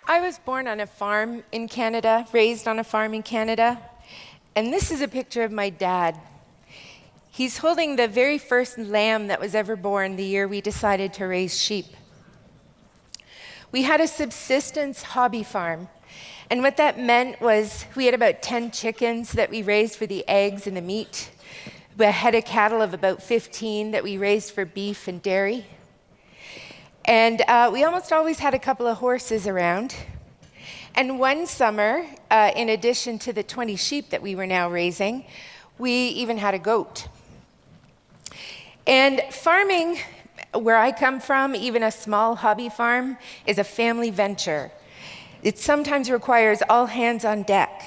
I was born on a farm in Canada, raised on a farm in Canada, and this is a picture of my dad. He's holding the very first lamb that was ever born the year we decided to raise sheep. We had a subsistence hobby farm, and what that meant was we had about 10 chickens that we raised for the eggs and the meat. We had a cattle of about 15 that we raised for beef and dairy. And we almost always had a couple of horses around. And one summer, in addition to the 20 sheep that we were now raising, we even had a goat. And farming, where I come from, even a small hobby farm, is a family venture. It sometimes requires all hands on deck.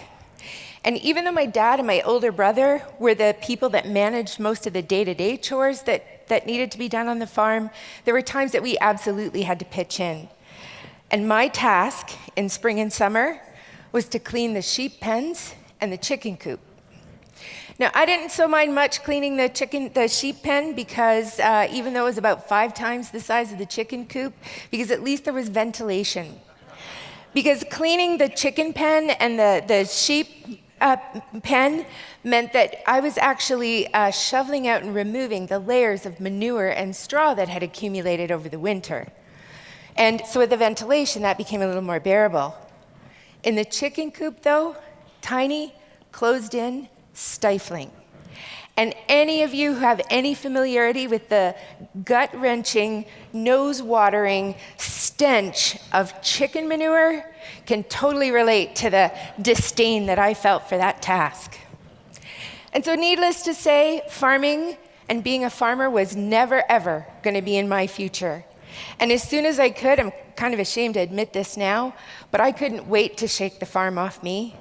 And even though my dad and my older brother were the people that managed most of the day-to-day chores that needed to be done on the farm, there were times that we absolutely had to pitch in. And my task in spring and summer was to clean the sheep pens and the chicken coop. Now, I didn't so mind much cleaning the sheep pen because even though it was about 5 times the size of the chicken coop, because at least there was ventilation. Because cleaning the chicken pen and the sheep pen meant that I was actually shoveling out and removing the layers of manure and straw that had accumulated over the winter. And so with the ventilation, that became a little more bearable. In the chicken coop, though, tiny, closed in, stifling. And any of you who have any familiarity with the gut-wrenching, nose-watering stench of chicken manure can totally relate to the disdain that I felt for that task. And so needless to say, farming and being a farmer was never, ever going to be in my future. And as soon as I could, I'm kind of ashamed to admit this now, but I couldn't wait to shake the farm off me.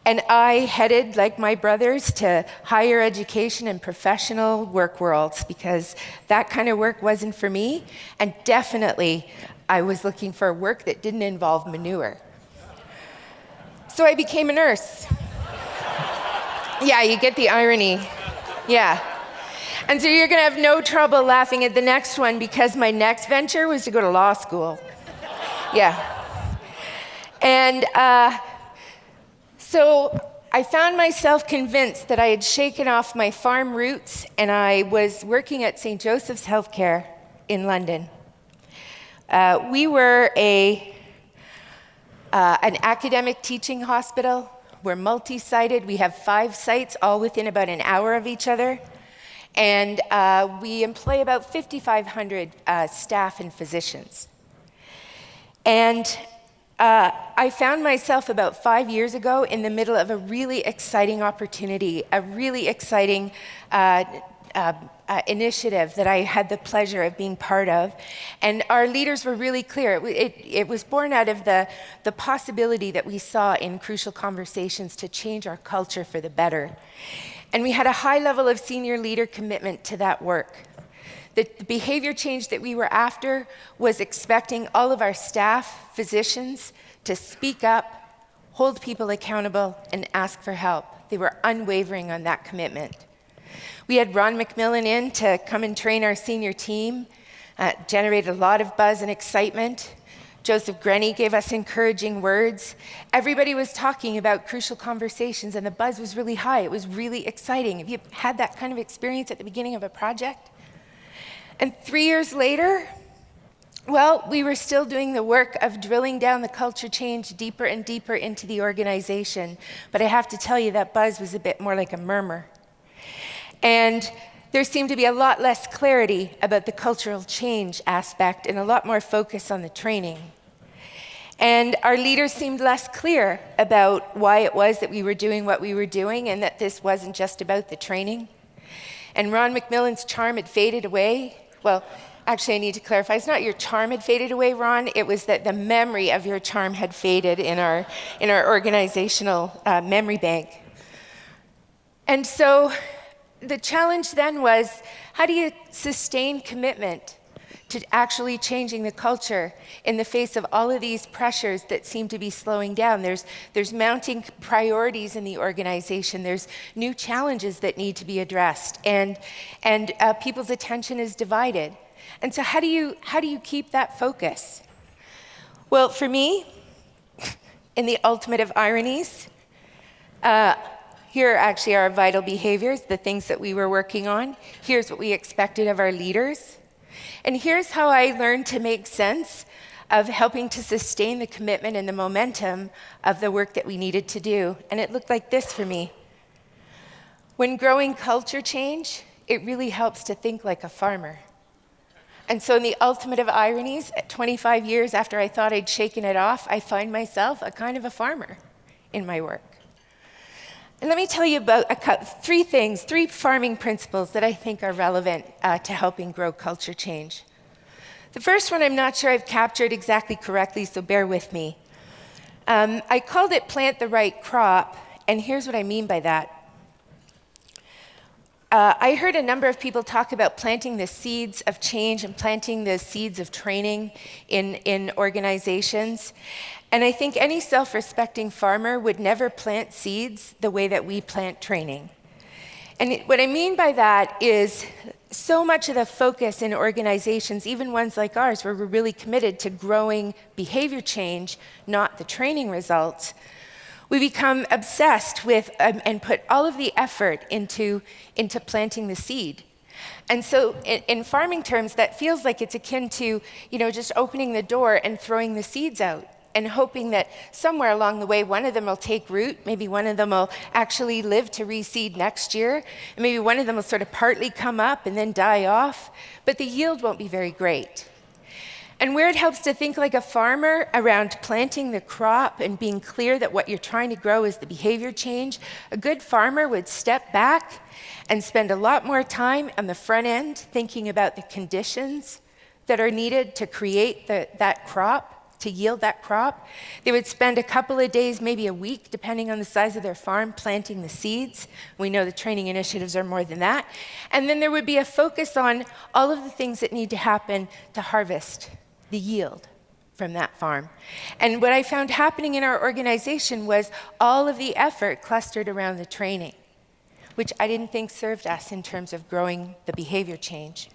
And I headed, like my brothers, to higher education and professional work worlds because that kind of work wasn't for me. And definitely, I was looking for work that didn't involve manure. So I became a nurse. Yeah, you get the irony. Yeah. And so you're going to have no trouble laughing at the next one because my next venture was to go to law school. Yeah. And so I found myself convinced that I had shaken off my farm roots and I was working at St. Joseph's Healthcare in London. We were an academic teaching hospital. We're multi-sited. We have 5 sites, all within about an hour of each other. And we employ about 5,500 staff and physicians. And I found myself about 5 years ago in the middle of a really exciting opportunity, a really exciting initiative that I had the pleasure of being part of. And our leaders were really clear. It was born out of the possibility that we saw in crucial conversations to change our culture for the better. And we had a high level of senior leader commitment to that work. The behavior change that we were after was expecting all of our staff, physicians, to speak up, hold people accountable, and ask for help. They were unwavering on that commitment. We had Ron McMillan in to come and train our senior team, generated a lot of buzz and excitement. Joseph Grenny gave us encouraging words. Everybody was talking about crucial conversations, and the buzz was really high. It was really exciting. Have you had that kind of experience at the beginning of a project? And 3 years later, well, we were still doing the work of drilling down the culture change deeper and deeper into the organization. But I have to tell you, that buzz was a bit more like a murmur. And there seemed to be a lot less clarity about the cultural change aspect and a lot more focus on the training. And our leaders seemed less clear about why it was that we were doing what we were doing and that this wasn't just about the training. And Ron McMillan's charm had faded away. Well, actually, I need to clarify. It's not your charm had faded away, Ron. It was that the memory of your charm had faded in our organizational memory bank. And so the challenge then was, how do you sustain commitment to actually changing the culture in the face of all of these pressures that seem to be slowing down? There's mounting priorities in the organization. There's new challenges that need to be addressed, and people's attention is divided. And so how do you keep that focus? Well, for me, In the ultimate of ironies, here actually are our vital behaviors, the things that we were working on. Here's what we expected of our leaders. And here's how I learned to make sense of helping to sustain the commitment and the momentum of the work that we needed to do. And it looked like this for me. When growing culture change, it really helps to think like a farmer. And so in the ultimate of ironies, at 25 years after I thought I'd shaken it off, I find myself a kind of a farmer in my work. And let me tell you about three farming principles that I think are relevant to helping grow culture change. The first one I'm not sure I've captured exactly correctly, so bear with me. I called it plant the right crop, and here's what I mean by that. I heard a number of people talk about planting the seeds of change and planting the seeds of training in organizations. And I think any self-respecting farmer would never plant seeds the way that we plant training. And what I mean by that is so much of the focus in organizations, even ones like ours, where we're really committed to growing behavior change, not the training results, we become obsessed with and put all of the effort into planting the seed. And so in farming terms, that feels like it's akin to, just opening the door and throwing the seeds out and hoping that somewhere along the way, one of them will take root, maybe one of them will actually live to reseed next year, and maybe one of them will sort of partly come up and then die off, but the yield won't be very great. And where it helps to think like a farmer around planting the crop and being clear that what you're trying to grow is the behavior change, a good farmer would step back and spend a lot more time on the front end thinking about the conditions that are needed to create that crop, to yield that crop. They would spend a couple of days, maybe a week, depending on the size of their farm, planting the seeds. We know the training initiatives are more than that. And then there would be a focus on all of the things that need to happen to harvest the yield from that farm. And what I found happening in our organization was all of the effort clustered around the training, which I didn't think served us in terms of growing the behavior change.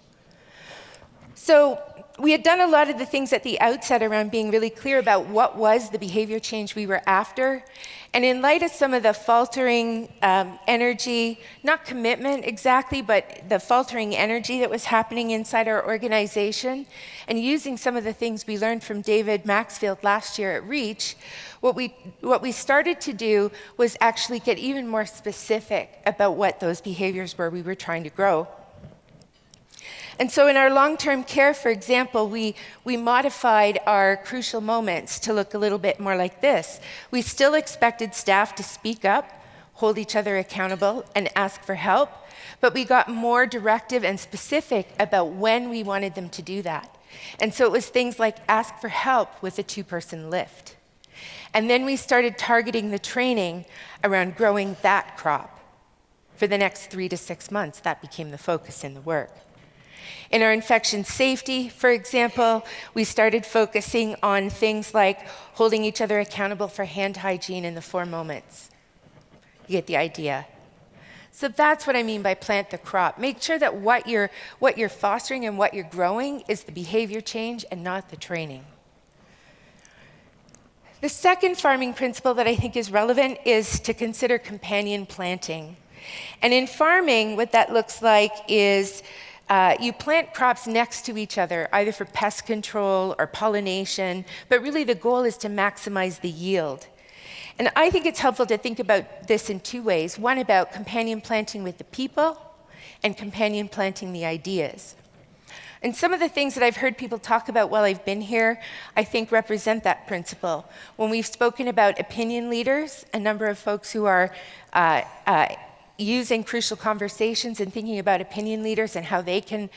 So we had done a lot of the things at the outset around being really clear about what was the behavior change we were after. And in light of some of the faltering energy, not commitment exactly, but the faltering energy that was happening inside our organization, and using some of the things we learned from David Maxfield last year at REACH, what we started to do was actually get even more specific about what those behaviors were we were trying to grow. And so in our long-term care, for example, we modified our crucial moments to look a little bit more like this. We still expected staff to speak up, hold each other accountable, and ask for help, but we got more directive and specific about when we wanted them to do that. And so it was things like ask for help with a 2-person lift. And then we started targeting the training around growing that crop. For the next 3 to 6 months, that became the focus in the work. In our infection safety, for example, we started focusing on things like holding each other accountable for hand hygiene in the 4 moments. You get the idea. So that's what I mean by plant the crop. Make sure that what you're fostering and what you're growing is the behavior change and not the training. The second farming principle that I think is relevant is to consider companion planting. And in farming, what that looks like is you plant crops next to each other, either for pest control or pollination, but really the goal is to maximize the yield. And I think it's helpful to think about this in 2 ways. One about companion planting with the people and companion planting the ideas. And some of the things that I've heard people talk about while I've been here, I think represent that principle. When we've spoken about opinion leaders, a number of folks who are using crucial conversations and thinking about opinion leaders and how they can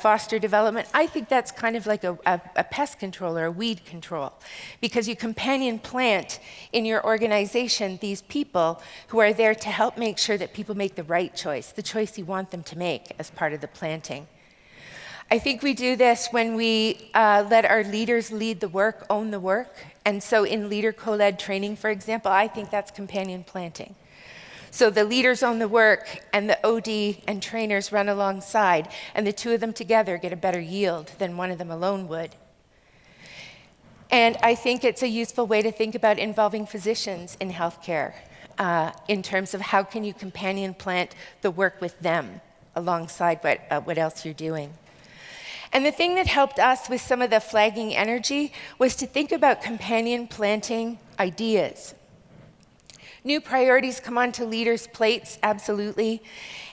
foster development, I think that's kind of like a pest control or a weed control, because you companion plant in your organization these people who are there to help make sure that people make the right choice, the choice you want them to make as part of the planting. I think we do this when we let our leaders lead the work, own the work. And so in leader co-led training, for example, I think that's companion planting. So the leaders own the work and the OD and trainers run alongside, and the 2 of them together get a better yield than one of them alone would. And I think it's a useful way to think about involving physicians in healthcare in terms of how can you companion plant the work with them alongside what else you're doing. And the thing that helped us with some of the flagging energy was to think about companion planting ideas. New priorities come onto leaders' plates, absolutely.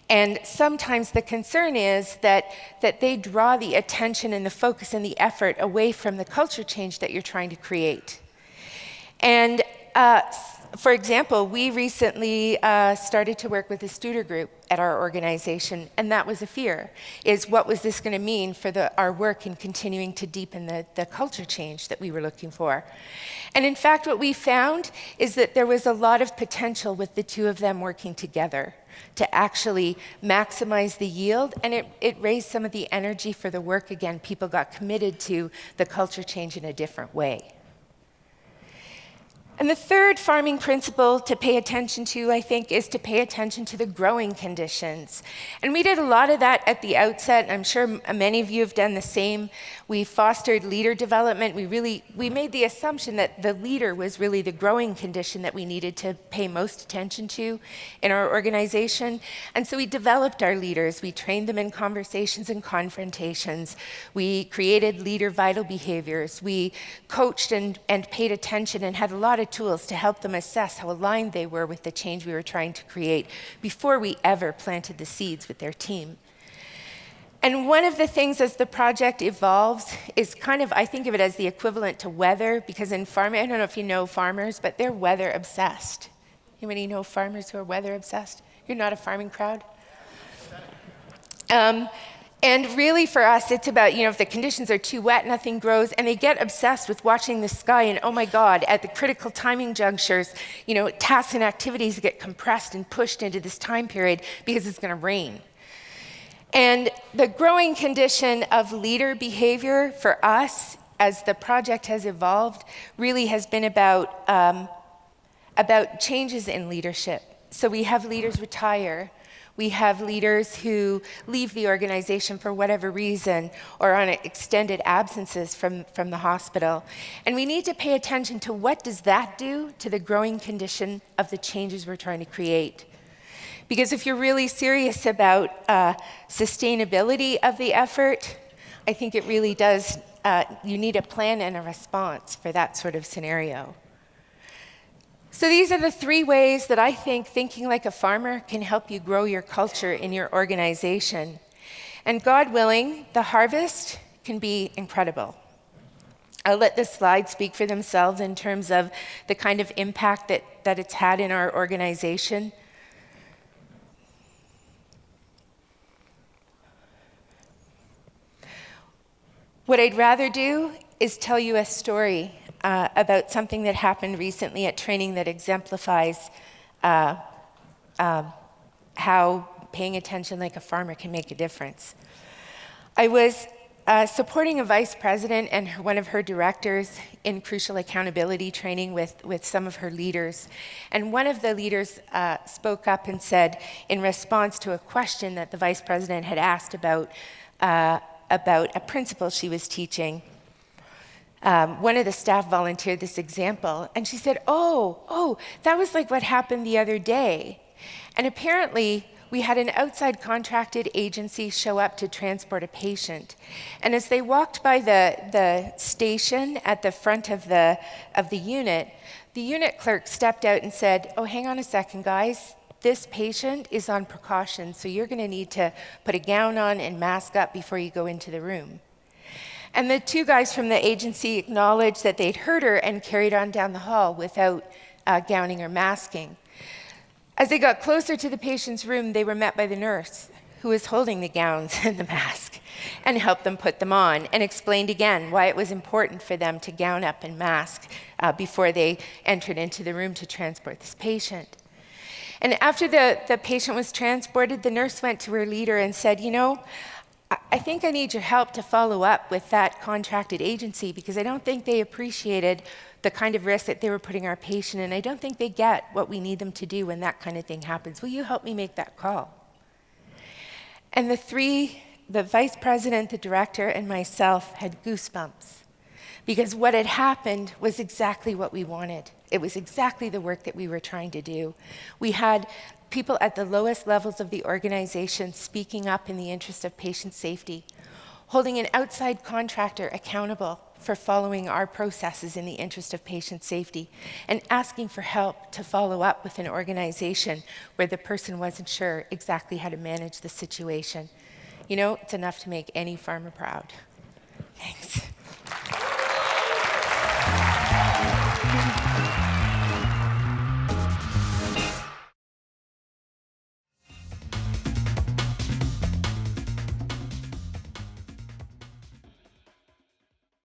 And sometimes the concern is that they draw the attention and the focus and the effort away from the culture change that you're trying to create. And for example, we recently started to work with the Studer Group at our organization, and that was a fear, is what was this going to mean for our work in continuing to deepen the culture change that we were looking for. And in fact, what we found is that there was a lot of potential with the two of them working together to actually maximize the yield, and it raised some of the energy for the work again. People got committed to the culture change in a different way. And the third farming principle to pay attention to, I think, is to pay attention to the growing conditions. And we did a lot of that at the outset, and I'm sure many of you have done the same. We fostered leader development. We made the assumption that the leader was really the growing condition that we needed to pay most attention to in our organization. And so we developed our leaders. We trained them in conversations and confrontations. We created leader vital behaviors. We coached and paid attention and had a lot of tools to help them assess how aligned they were with the change we were trying to create before we ever planted the seeds with their team. And one of the things as the project evolves is kind of, I think of it as the equivalent to weather, because in farming, I don't know if you know farmers, but they're weather obsessed. Anybody know farmers who are weather obsessed? You're not a farming crowd? And really for us, it's about, if the conditions are too wet, nothing grows, and they get obsessed with watching the sky, and oh my God, at the critical timing junctures, tasks and activities get compressed and pushed into this time period because it's gonna rain. And the growing condition of leader behavior for us, as the project has evolved, really has been about changes in leadership. So we have leaders retire. We have leaders who leave the organization for whatever reason or on extended absences from the hospital. And we need to pay attention to what does that do to the growing condition of the changes we're trying to create. Because if you're really serious about sustainability of the effort, I think it really does, you need a plan and a response for that sort of scenario. So these are the three ways that I think thinking like a farmer can help you grow your culture in your organization. And God willing, the harvest can be incredible. I'll let the slides speak for themselves in terms of the kind of impact that it's had in our organization. What I'd rather do is tell you a story about something that happened recently at training that exemplifies how paying attention like a farmer can make a difference. I was supporting a vice president and one of her directors in crucial accountability training with some of her leaders. And one of the leaders spoke up and said, in response to a question that the vice president had asked about a principle she was teaching, one of the staff volunteered this example, and she said, oh, that was like what happened the other day. And apparently, we had an outside contracted agency show up to transport a patient. And as they walked by the station at the front of the unit clerk stepped out and said, oh, hang on a second, guys. This patient is on precaution, so you're going to need to put a gown on and mask up before you go into the room. And the two guys from the agency acknowledged that they'd heard her and carried on down the hall without gowning or masking. As they got closer to the patient's room, they were met by the nurse, who was holding the gowns and the mask, and helped them put them on, and explained again why it was important for them to gown up and mask before they entered into the room to transport this patient. And after the patient was transported, the nurse went to her leader and said, I think I need your help to follow up with that contracted agency, because I don't think they appreciated the kind of risk that they were putting our patient in. I don't think they get what we need them to do when that kind of thing happens. Will you help me make that call? And the vice president, the director, and myself had goosebumps, Because what had happened was exactly what we wanted. It was exactly the work that we were trying to do. We had people at the lowest levels of the organization speaking up in the interest of patient safety, holding an outside contractor accountable for following our processes in the interest of patient safety, and asking for help to follow up with an organization where the person wasn't sure exactly how to manage the situation. You know, it's enough to make any farmer proud. Thanks.